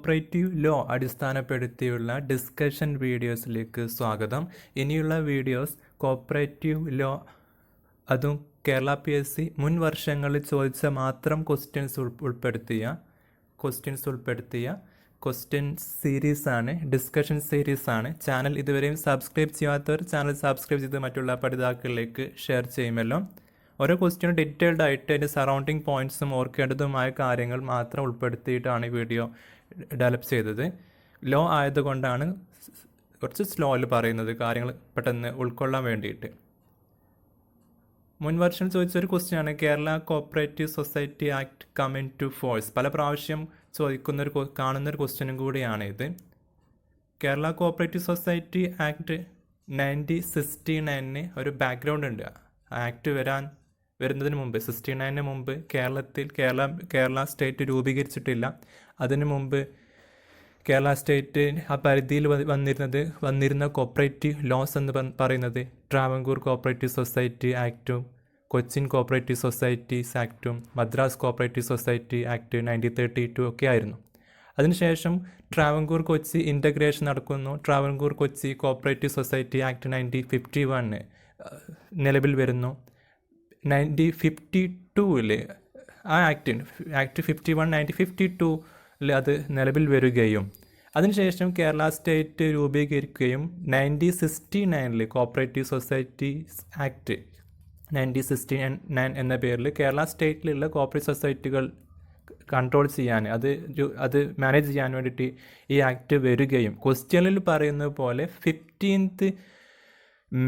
Cooperative law അടിസ്ഥാനപ്പെടുത്തിയുള്ള discussion വീഡിയോസിലേക്ക് സ്വാഗതം. ഇനിയുള്ള videos cooperative law അതും കേരള PSC മുൻ വർഷങ്ങളിൽ ചോദിച്ച മാത്രം ക്വസ്റ്റ്യൻസ് ഉൾപ്പെടുത്തിയ ക്വസ്റ്റ്യൻ സീരീസാണ്, ഡിസ്കഷൻ സീരീസാണ്. ചാനൽ ഇതുവരെയും സബ്സ്ക്രൈബ് ചെയ്യാത്തവർ ചാനൽ സബ്സ്ക്രൈബ് ചെയ്ത് മറ്റുള്ള പഠിതാക്കളിലേക്ക് ഷെയർ ചെയ്യുമല്ലോ. ഓരോ ക്വസ്റ്റ്യനും ഡീറ്റെയിൽഡ് ആയിട്ട് അതിൻ്റെ സറൗണ്ടിങ് പോയിൻറ്റ്സും ഓർക്കേണ്ടതുമായ കാര്യങ്ങൾ മാത്രം ഉൾപ്പെടുത്തിയിട്ടാണ് ഈ വീഡിയോ ഡെവലപ്പ് ചെയ്തത്. ലോ ആയതുകൊണ്ടാണ് കുറച്ച് സ്ലോയിൽ പറയുന്നത്, കാര്യങ്ങൾ പെട്ടെന്ന് ഉൾക്കൊള്ളാൻ വേണ്ടിയിട്ട്. മുൻ വർഷം ചോദിച്ചൊരു ക്വസ്റ്റ്യനാണ് Kerala cooperative society act coming to force. പല പ്രാവശ്യം കാണുന്നൊരു ക്വസ്റ്റ്യനും കൂടിയാണ് ഇത്. കേരള കോപ്പറേറ്റീവ് സൊസൈറ്റി ആക്ട് 1969 ഒരു ബാക്ക്ഗ്രൗണ്ട് ഉണ്ട്. ആക്ട് വരുന്നതിന് മുമ്പ് 69 മുമ്പ് കേരള സ്റ്റേറ്റ് രൂപീകരിച്ചിട്ടില്ല. അതിനു മുമ്പ് കേരള സ്റ്റേറ്റ് ആ പരിധിയിൽ വന്നിരുന്ന കോപ്പറേറ്റീവ് ലോസ് എന്ന് പറയുന്നത് ട്രാവൻകൂർ കോപ്പറേറ്റീവ് സൊസൈറ്റി ആക്റ്റും കൊച്ചിൻ കോപ്പറേറ്റീവ് സൊസൈറ്റീസ് ആക്റ്റും മദ്രാസ് കോപ്പറേറ്റീവ് സൊസൈറ്റി ആക്ട് 1932 ഒക്കെ ആയിരുന്നു. അതിനുശേഷം ട്രാവൻകൂർ കൊച്ചി ഇൻ്റഗ്രേഷൻ നടക്കുന്നു. Travancore Kochi cooperative society act 1951 നിലവിൽ വരുന്നു. 1952 ആ ആക്ട് 1952 അത് നിലവിൽ വരികയും അതിനുശേഷം കേരള സ്റ്റേറ്റ് രൂപീകരിക്കുകയും 1969 കോപ്പറേറ്റീവ് സൊസൈറ്റീസ് ആക്ട് 1969 എന്ന പേരിൽ കേരള സ്റ്റേറ്റിലുള്ള കോപ്പറേറ്റീവ് സൊസൈറ്റികൾ കൺട്രോൾ ചെയ്യാൻ അത് മാനേജ് ചെയ്യാൻ വേണ്ടിയിട്ട് ഈ ആക്ട് വരികയും ക്വസ്റ്റ്യനിൽ പറയുന്നത് പോലെ 15th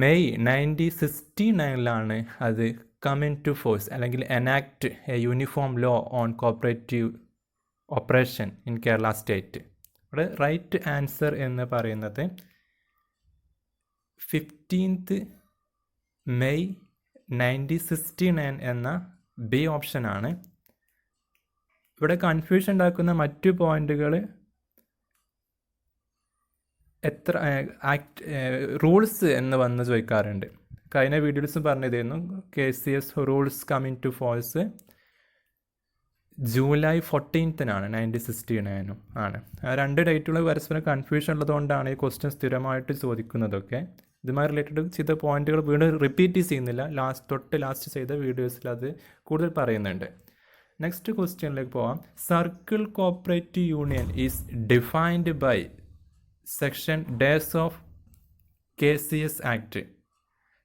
May 1969 അത് കമ്മിങ് ടു ഫോഴ്സ് അല്ലെങ്കിൽ enact a uniform law on cooperative operation in Kerala state. ഇവിടെ റൈറ്റ് ആൻസർ എന്ന് പറയുന്നത് 15th May 1969 എന്ന ബി ഓപ്ഷനാണ്. ഇവിടെ കൺഫ്യൂഷൻ ഉണ്ടാക്കുന്ന മറ്റു പോയിന്റുകൾ റൂൾസ് എന്ന് വന്ന് ചോദിക്കാറുണ്ട്. കഴിഞ്ഞ വീഡിയോസ് പറഞ്ഞിരുന്നു KCS rules coming to force July 14th 1969 ആണ്. ആ രണ്ട് ഡേറ്റുകൾ പരസ്പരം കൺഫ്യൂഷൻ ഉള്ളതുകൊണ്ടാണ് ഈ ക്വസ്റ്റ്യൻ സ്ഥിരമായിട്ട് ചോദിക്കുന്നതൊക്കെ. ഇതുമായി റിലേറ്റഡ് ചെയ്ത പോയിന്റുകൾ വീണ്ടും റിപ്പീറ്റ് ചെയ്യുന്നില്ല, ലാസ്റ്റ് ചെയ്ത വീഡിയോസിൽ അത് കൂടുതൽ പറയുന്നുണ്ട്. നെക്സ്റ്റ് ക്വസ്റ്റ്യനിലേക്ക് പോവാം. Circle cooperative union is defined by section days of KCS act.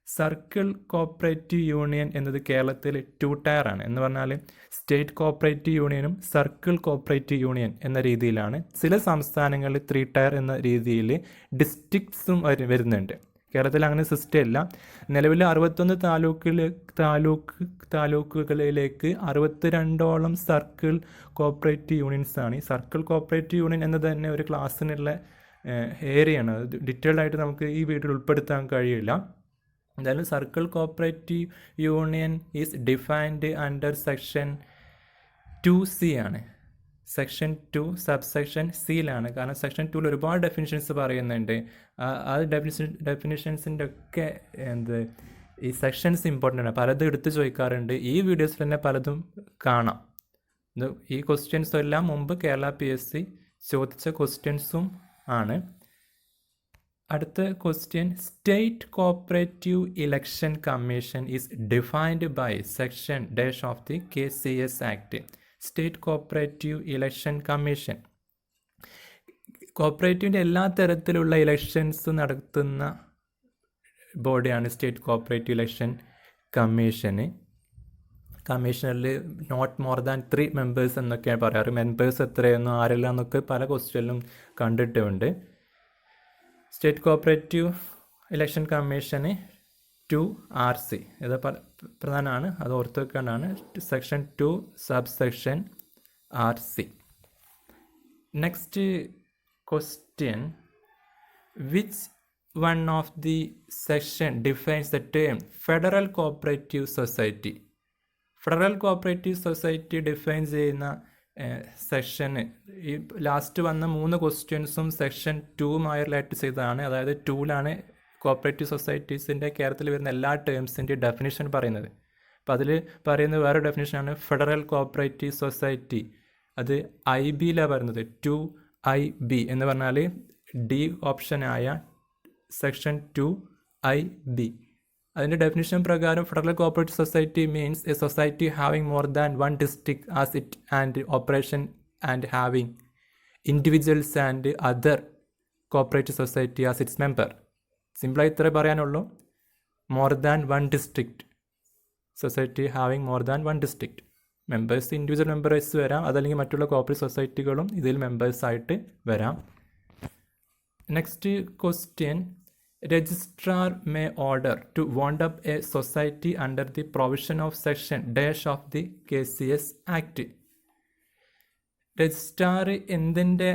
Circle cooperative union എന്നത് കേരളത്തിൽ 2 ടയർ ആണ്. എന്ന് പറഞ്ഞാൽ സ്റ്റേറ്റ് കോപ്പറേറ്റീവ് യൂണിയനും സർക്കിൾ കോപ്പറേറ്റീവ് യൂണിയൻ എന്ന രീതിയിലാണ്. ചില സംസ്ഥാനങ്ങളിൽ 3 ടയർ എന്ന രീതിയിൽ ഡിസ്ട്രിക്ട്സും വരുന്നുണ്ട്. കേരളത്തിൽ അങ്ങനെ സിസ്റ്റം ഇല്ല. നിലവിൽ 61 താലൂക്കുകളിലേക്ക് 62ഓളം സർക്കിൾ കോപ്പറേറ്റീവ് യൂണിയൻസ് ആണ്. ഈ സർക്കിൾ കോപ്പറേറ്റീവ് യൂണിയൻ എന്നത് തന്നെ ഒരു ക്ലാസ്സിനുള്ള ഏരിയയാണ്. അത് ഡീറ്റെയിൽഡ് ആയിട്ട് നമുക്ക് ഈ വീഡിയോയിൽ ഉൾപ്പെടുത്താൻ കഴിയില്ല. എന്തായാലും circle cooperative union is defined under section 2C ആണ്. സെക്ഷൻ 2 സബ്സെക്ഷൻ സിയിലാണ്. കാരണം സെക്ഷൻ 2 ഒരുപാട് ഡെഫിനിഷൻസ് പറയുന്നുണ്ട്. ആ ഡെഫിനിഷൻസിൻ്റെ ഒക്കെ ഈ സെക്ഷൻസ് ഇമ്പോർട്ടൻ്റ് ആണ്. പലതും എടുത്ത് ചോദിക്കാറുണ്ട്. ഈ വീഡിയോസിൽ തന്നെ പലതും കാണാം. ഈ ക്വസ്റ്റ്യൻസ് എല്ലാം മുമ്പ് കേരള PSC ചോദിച്ച ക്വസ്റ്റ്യൻസും ആണ്. അടുത്ത question, state cooperative election commission is defined by section dash of the KCS act. State cooperative election commission കോപ്പറേറ്റീവിൻ്റെ എല്ലാ തരത്തിലുള്ള ഇലക്ഷൻസ് നടത്തുന്ന ബോഡിയാണ് സ്റ്റേറ്റ് കോപ്പറേറ്റീവ് ഇലക്ഷൻ കമ്മീഷനിൽ നോട്ട് മോർ ദാൻ 3 മെമ്പേഴ്സ് എന്നൊക്കെയാണ് പറയാറ്. മെമ്പേഴ്സ് എത്രയെന്നോ ആരെല്ലാം എന്നൊക്കെ പല ക്വസ്റ്റ്യനിലും കണ്ടിട്ടുമുണ്ട്. സ്റ്റേറ്റ് കോപ്പറേറ്റീവ് ഇലക്ഷൻ കമ്മീഷന് 2RC ഇത് പ്രധാനമാണ്, അത് ഓർത്ത് വെക്കേണ്ടതാണ്. Section 2 subsection RC. Next question, which one of the section defines the term federal cooperative society? Federal cooperative society define ചെയ്യുന്ന സെക്ഷന് ഈ ലാസ്റ്റ് വന്ന 3 ക്വസ്റ്റ്യൻസും സെക്ഷൻ 2മായി റിലേറ്റ് ചെയ്തതാണ്. അതായത് 2ലാണ് കോപ്പറേറ്റീവ് സൊസൈറ്റീസിൻ്റെ കേരളത്തിൽ വരുന്ന എല്ലാ ടേംസിൻ്റെ ഡെഫിനിഷൻ പറയുന്നത്. അപ്പോൾ അതിൽ പറയുന്ന വേറെ ഡെഫിനിഷനാണ് ഫെഡറൽ കോപ്പറേറ്റീവ് സൊസൈറ്റി. അത് IBയിലാണ് പറയുന്നത്, 2 2IB എന്ന് പറഞ്ഞാൽ ഡി ഓപ്ഷനായ സെക്ഷൻ 2IB. അതിൻ്റെ ഡെഫിനിഷൻ പ്രകാരം federal cooperative society means a society having more than one district as it and operation and having individuals and other cooperative society as its member. സിമ്പിളായി ഇത്രേ പറയാനുള്ളൂ. More than one district, society having more than one district. Members individual members വരാം, അതല്ലെങ്കിൽ മറ്റുള്ള cooperative സൊസൈറ്റികളും ഇതിൽ മെമ്പേഴ്സായിട്ട് വരാം. Next question, registrar may order to wind up a society under the provision of section dash of the KCS act. Registrar എന്തിൻ്റെ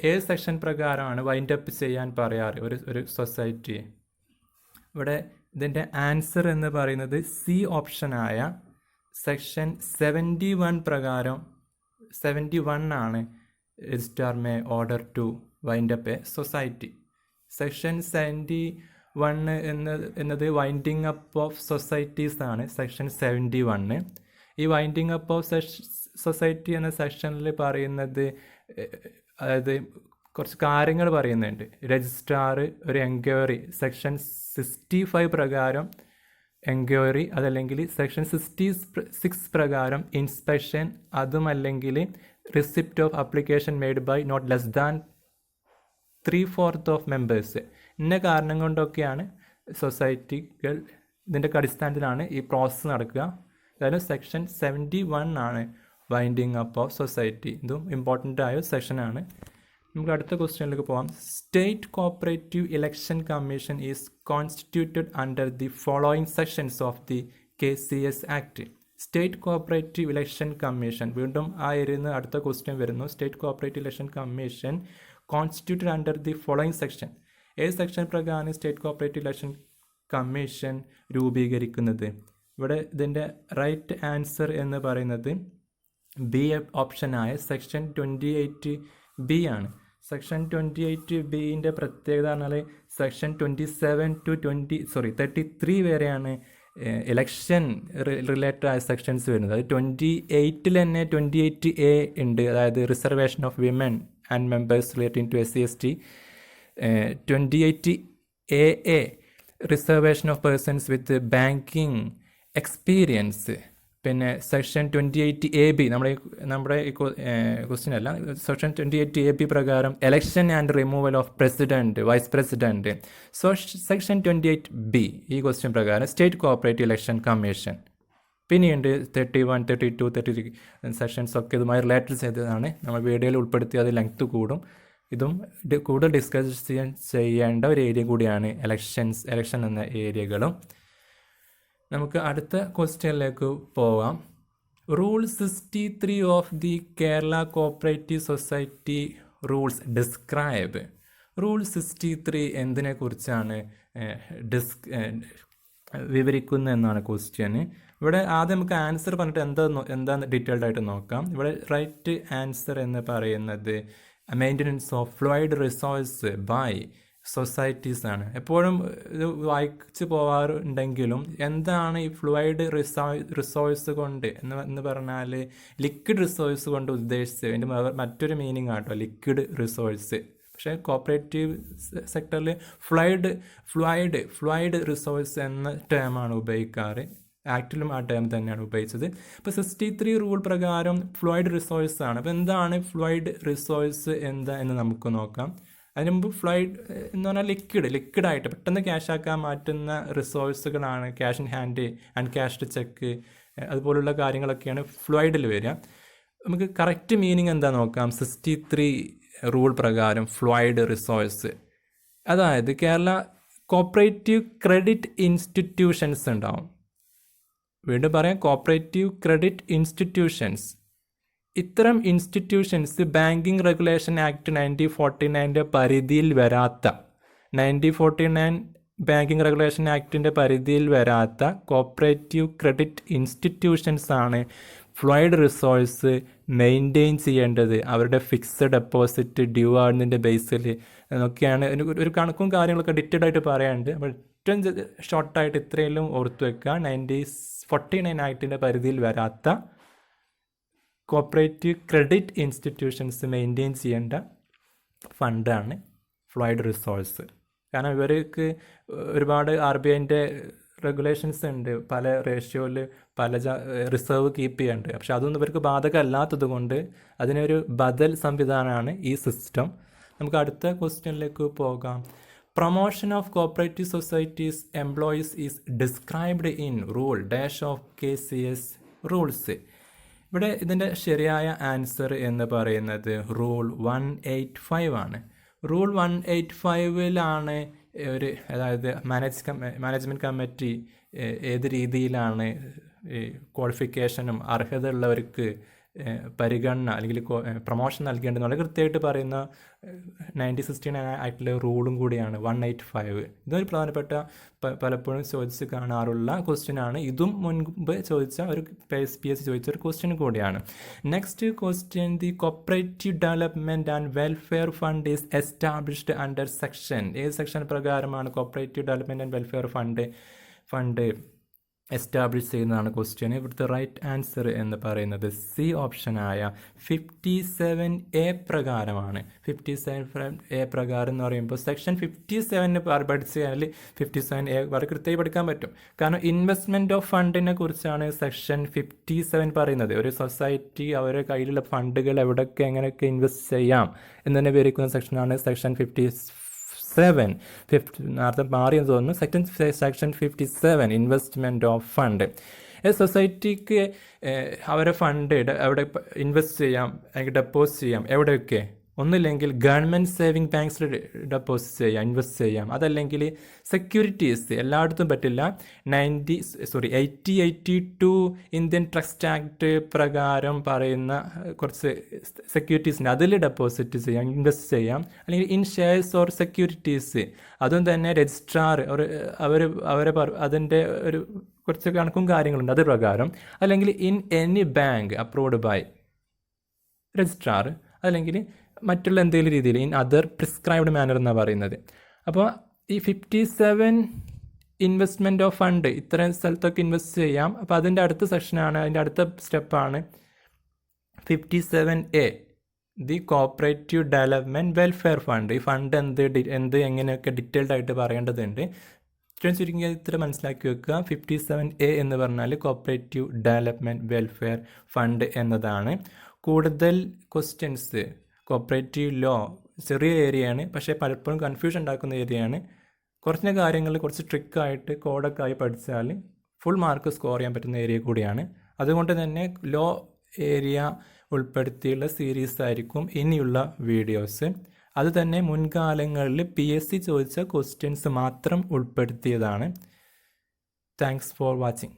ഏത് section പ്രകാരമാണ് വൈൻഡ് അപ്പ് ചെയ്യാൻ പറയാറ് ഒരു സൊസൈറ്റിയെ? ഇവിടെ ഇതിൻ്റെ ആൻസർ എന്ന് പറയുന്നത് സി ഓപ്ഷനായ സെക്ഷൻ 71 പ്രകാരം 71 ആണ് registrar may order to wind up a society. Section 71 എന്നത് വൈൻഡിങ് അപ്പ് ഓഫ് സൊസൈറ്റീസ് ആണ്. സെക്ഷൻ 71 ഈ വൈൻഡിങ് അപ്പ് ഓഫ് സൊസൈറ്റി എന്ന സെക്ഷനിൽ പറയുന്നത്, അതായത് കുറച്ച് കാര്യങ്ങൾ പറയുന്നുണ്ട്. രജിസ്ട്രാർ ഒരു എൻക്വയറി സെക്ഷൻ 65 പ്രകാരം എൻക്വയറി, അതല്ലെങ്കിൽ സെക്ഷൻ 66 പ്രകാരം ഇൻസ്പെക്ഷൻ, അതുമല്ലെങ്കിൽ receipt of application made by not less than 3/4 of members. ഇന്ന കാരണം കൊണ്ടൊക്കെയാണ് സൊസൈറ്റികൾ, ഇതിൻ്റെ അടിസ്ഥാനത്തിലാണ് ഈ പ്രോസസ്സ് നടക്കുക. അതായത് സെക്ഷൻ 71 ആണ് വൈൻഡിങ് അപ്പ് ഓഫ് സൊസൈറ്റി. ഇതും ഇമ്പോർട്ടൻ്റ് ആയ സെക്ഷനാണ്. നമുക്ക് അടുത്ത ക്വസ്റ്റ്യനിലേക്ക് പോകാം. State cooperative election commission is constituted under the following sections of the KCS act. State cooperative election commission, വീണ്ടും ആ ഏരിയയിൽ അടുത്ത ക്വസ്റ്റ്യൻ വരുന്നു. State cooperative election commission constituted under the following section. ഏത് സെക്ഷൻ പ്രകാരമാണ് സ്റ്റേറ്റ് കോപ്പറേറ്റീവ് ഇലക്ഷൻ കമ്മീഷൻ രൂപീകരിക്കുന്നത്? ഇവിടെ ഇതിൻ്റെ റൈറ്റ് ആൻസർ എന്ന് പറയുന്നത് ബി ഓപ്ഷനായ സെക്ഷൻ 28B ആണ്. സെക്ഷൻ 28Bൻ്റെ പ്രത്യേകത പറഞ്ഞാൽ സെക്ഷൻ 27 to 33 വരെയാണ് ഇലക്ഷൻ റിലേറ്റഡ് ആയ സെക്ഷൻസ് വരുന്നത്. അത് 28 തന്നെ 28A ഉണ്ട്, അതായത് reservation of women and members relating to SC/ST. 28AA reservation of persons with banking experience. പിന്നെ സെക്ഷൻ 28AB നമ്മുടെ ക്വസ്റ്റ്യൻ അല്ല, സെക്ഷൻ 28AB പ്രകാരം election and removal of president, vice president. So section 28B ഈ question പ്രകാരം state cooperative election commission. പിന്നെയുണ്ട് 31, 32, 33 sections ഒക്കെ ഇതുമായി related ചെയ്തതാണ്. നമ്മൾ വീഡിയോയിൽ ഉൾപ്പെടുത്തി അത് ലെങ്ത് കൂടും. ഇതും കൂടുതൽ ഡിസ്കസ് ചെയ്യേണ്ട ഒരു ഏരിയ കൂടിയാണ് എലക്ഷൻ എന്ന ഏരിയകളും. നമുക്ക് അടുത്ത ക്വസ്റ്റ്യനിലേക്ക് പോവാം. Rule 63 of the Kerala cooperative society rules describe. Rule 63 എന്തിനെ കുറിച്ചാണ് വിവരിക്കുന്നത് എന്നാണ് ക്വസ്റ്റ്യന്. ഇവിടെ ആദ്യം നമുക്ക് ആൻസർ പറഞ്ഞിട്ട് എന്താന്ന് ഡീറ്റെയിൽഡ് ആയിട്ട് നോക്കാം. ഇവിടെ റൈറ്റ് ആൻസർ എന്ന് പറയുന്നത് maintenance of fluid resource by societies ആണ്. എപ്പോഴും ഇത് വായിച്ച് പോവാറുണ്ടെങ്കിലും എന്താണ് ഈ ഫ്ലൂയിഡ് റിസോഴ്സ് കൊണ്ട് എന്ന് പറഞ്ഞാൽ ലിക്വിഡ് റിസോഴ്സ് കൊണ്ട് ഉദ്ദേശിച്ചത് അതിൻ്റെ മറ്റൊരു മീനിങ് ആട്ടോ ലിക്വിഡ് റിസോഴ്സ്. പക്ഷേ കോപ്പറേറ്റീവ് സെക്ടറിൽ ഫ്ലൂയിഡ് റിസോഴ്സ് എന്ന ടേമാണ് ഉപയോഗിക്കാറ്. ആക്ടിലും ആ ടേം തന്നെയാണ് ഉപയോഗിച്ചത്. ഇപ്പോൾ 63 റൂൾ പ്രകാരം ഫ്ലൂയിഡ് റിസോഴ്സ് ആണ്. അപ്പോൾ എന്താണ് ഫ്ലൂയിഡ് റിസോഴ്സ് എന്ന് നമുക്ക് നോക്കാം. അതിന് മുമ്പ് ഫ്ലൂയിഡ് എന്ന് പറഞ്ഞാൽ ലിക്വിഡായിട്ട് പെട്ടെന്ന് ക്യാഷ് ആക്കാൻ മാറ്റുന്ന റിസോഴ്സുകളാണ് ക്യാഷ് ഇൻ ഹാൻഡ്, അൺക്യാഷ്ഡ് ചെക്ക്, അതുപോലുള്ള കാര്യങ്ങളൊക്കെയാണ് ഫ്ലൂയിഡിൽ വരിക. നമുക്ക് കറക്റ്റ് മീനിങ് എന്താ നോക്കാം. 63 റൂൾ പ്രകാരം ഫ്ലൂയിഡ് റിസോഴ്സ്, അതായത് കേരള കോപ്പറേറ്റീവ് ക്രെഡിറ്റ് ഇൻസ്റ്റിറ്റ്യൂഷൻസ് ഉണ്ടാവും. വീണ്ടും പറയാം, കോപ്പറേറ്റീവ് ക്രെഡിറ്റ് ഇൻസ്റ്റിറ്റ്യൂഷൻസ്. ഇത്തരം ഇൻസ്റ്റിറ്റ്യൂഷൻസ് ബാങ്കിങ് റെഗുലേഷൻ ആക്ട് 1949 പരിധിയിൽ വരാത്ത 1949 ബാങ്കിങ് റെഗുലേഷൻ ആക്ടിൻ്റെ പരിധിയിൽ വരാത്ത കോപ്പറേറ്റീവ് ക്രെഡിറ്റ് ഇൻസ്റ്റിറ്റ്യൂഷൻസ് ആണ് ഫ്ലൂയിഡ് റിസോഴ്സ് മെയിൻറ്റെയിൻ ചെയ്യേണ്ടത്. അവരുടെ ഫിക്സഡ് ഡെപ്പോസിറ്റ് ഡ്യൂ ആവുന്നതിൻ്റെ ബേസിൽ എന്നൊക്കെയാണ് ഒരു കണക്കും കാര്യങ്ങളൊക്കെ ഡീറ്റെയിൽഡ് ആയിട്ട് പറയാനുണ്ട്. അപ്പോൾ ഏറ്റവും ഷോർട്ടായിട്ട് ഇത്രയെല്ലാം ഓർത്തു വെക്കുക. 1949 ആക്ടിൻ്റെ പരിധിയിൽ വരാത്ത കോപ്പറേറ്റീവ് ക്രെഡിറ്റ് ഇൻസ്റ്റിറ്റ്യൂഷൻസ് മെയിൻറ്റെയിൻ ചെയ്യേണ്ട ഫണ്ടാണ് ഫ്ലൂയിഡ് റിസോഴ്സ്. കാരണം ഇവർക്ക് ഒരുപാട് RBIൻ്റെ റെഗുലേഷൻസ് ഉണ്ട്, പല റേഷ്യോയിൽ പല റിസർവ് കീപ്പ് ചെയ്യാനുണ്ട്. പക്ഷെ അതൊന്നും ഇവർക്ക് ബാധകമല്ലാത്തത് കൊണ്ട് അതിനൊരു ബദൽ സംവിധാനമാണ് ഈ സിസ്റ്റം. നമുക്ക് അടുത്ത ക്വസ്റ്റ്യനിലേക്ക് പോകാം. Promotion of cooperative societies employees is described in rule dash of KCS rules. ഇവിടെ ഇതിൻ്റെ ശരിയായ ആൻസർ എന്ന് പറയുന്നത് റൂൾ 185 ആണ്. റൂൾ 185ലാണ് അതായത് മാനേജ്മെൻറ്റ് കമ്മിറ്റി ഏത് രീതിയിലാണ് ക്വാളിഫിക്കേഷനും അർഹത ഉള്ളവർക്ക് പരിഗണന അല്ലെങ്കിൽ പ്രൊമോഷൻ നൽകേണ്ടതെന്നുള്ള കൃത്യമായിട്ട് പറയുന്ന 1969 ആയിട്ടുള്ള റൂളും കൂടിയാണ് 185. ഇതൊരു പ്രധാനപ്പെട്ട പലപ്പോഴും ചോദിച്ച് കാണാറുള്ള ക്വസ്റ്റ്യനാണ്. ഇതും മുൻപ് ചോദിച്ച ഒരു PSC ചോദിച്ച ഒരു ക്വസ്റ്റ്യൻ കൂടിയാണ്. Next question, the cooperative development and welfare fund is established under section. ഏത് സെക്ഷൻ പ്രകാരമാണ് cooperative development and welfare fund establish ചെയ്യുന്നതാണ് ക്വസ്റ്റ്യൻ. ഇവിടുത്തെ റൈറ്റ് ആൻസർ എന്ന് പറയുന്നത് സി ഓപ്ഷനായ 57A പ്രകാരമാണ്. 57A പ്രകാരം എന്ന് പറയുമ്പോൾ സെക്ഷൻ 57 പഠിച്ചാൽ 57A വളരെ കൃത്യമായി പഠിക്കാൻ പറ്റും. കാരണം ഇൻവെസ്റ്റ്മെൻറ്റ് ഓഫ് ഫണ്ടിനെ കുറിച്ചാണ് സെക്ഷൻ 57 പറയുന്നത്. ഒരു സൊസൈറ്റി അവരുടെ കയ്യിലുള്ള ഫണ്ടുകൾ എവിടെയൊക്കെ എങ്ങനെയൊക്കെ ഇൻവെസ്റ്റ് ചെയ്യാം എന്നതിനെ വിവരിക്കുന്ന സെക്ഷനാണ് സെക്ഷൻ 57. നേരത്തെ മാറിയെന്ന് തോന്നുന്നു. Section 57 investment of fund. സൊസൈറ്റിക്ക് അവരെ ഫണ്ട് എവിടെ ഇൻവെസ്റ്റ് ചെയ്യാം അല്ലെങ്കിൽ ഡെപ്പോസിറ്റ് ചെയ്യാം, എവിടെയൊക്കെ? ഒന്നില്ലെങ്കിൽ ഗവൺമെൻറ് സേവിങ് ബാങ്ക്സിൽ ഡെപ്പോസിറ്റ് ചെയ്യാം, ഇൻവെസ്റ്റ് ചെയ്യാം. അതല്ലെങ്കിൽ സെക്യൂരിറ്റീസ്, എല്ലായിടത്തും പറ്റില്ല. 8082 ഇന്ത്യൻ ട്രസ്റ്റ് ആക്ട് പ്രകാരം പറയുന്ന കുറച്ച് സെക്യൂരിറ്റീസിന് അതിൽ ഡെപ്പോസിറ്റ് ചെയ്യാം, ഇൻവെസ്റ്റ് ചെയ്യാം. അല്ലെങ്കിൽ ഇൻ ഷെയർസ് ഓർ സെക്യൂരിറ്റീസ്, അതും തന്നെ രജിസ്ട്രാർ അവരെ അതിൻ്റെ ഒരു കുറച്ച് കണക്കും കാര്യങ്ങളുണ്ട് അത് പ്രകാരം. അല്ലെങ്കിൽ in any bank approved by registrar, അല്ലെങ്കിൽ മറ്റുള്ള എന്തെങ്കിലും രീതിയിൽ ഇൻ അതർ പ്രിസ്ക്രൈബ്ഡ് മാനർ എന്നാണ് പറയുന്നത്. അപ്പോൾ ഈ 57 ഇൻവെസ്റ്റ്മെൻറ്റ് ഓഫ് ഫണ്ട് ഇത്രയും സ്ഥലത്തൊക്കെ ഇൻവെസ്റ്റ് ചെയ്യാം. അപ്പോൾ അതിൻ്റെ അടുത്ത സെക്ഷനാണ്, അതിൻ്റെ അടുത്ത സ്റ്റെപ്പാണ് 57A, the cooperative development welfare fund. ഈ ഫണ്ട് എങ്ങനെയൊക്കെ ഡീറ്റെയിൽഡ് ആയിട്ട് പറയേണ്ടതുണ്ട്. ചുരുങ്ങി ഇത്ര മനസ്സിലാക്കി വെക്കുക. 57A എന്ന് പറഞ്ഞാൽ കോപ്പറേറ്റീവ് ഡെവലപ്മെൻറ്റ് വെൽഫെയർ ഫണ്ട് എന്നതാണ്. കൂടുതൽ ക്വസ്റ്റ്യൻസ് കോപ്പറേറ്റീവ് ലോ ചെറിയ ഏരിയയാണ്, പക്ഷേ പലപ്പോഴും കൺഫ്യൂഷൻ ഉണ്ടാക്കുന്ന ഏരിയയാണ്. കുറച്ച് കാര്യങ്ങൾ കുറച്ച് ട്രിക്കായിട്ട് കോഡൊക്കെ ആയി പഠിച്ചാൽ ഫുൾ മാർക്ക് സ്കോർ ചെയ്യാൻ പറ്റുന്ന ഏരിയ കൂടിയാണ്. അതുകൊണ്ട് തന്നെ ലോ ഏരിയ ഉൾപ്പെടുത്തിയുള്ള സീരീസ് ആയിരിക്കും ഇനിയുള്ള വീഡിയോസ്. അത് തന്നെ മുൻകാലങ്ങളിൽ PSC ചോദിച്ച ക്വസ്റ്റ്യൻസ് മാത്രം ഉൾപ്പെടുത്തിയതാണ്. Thanks for watching.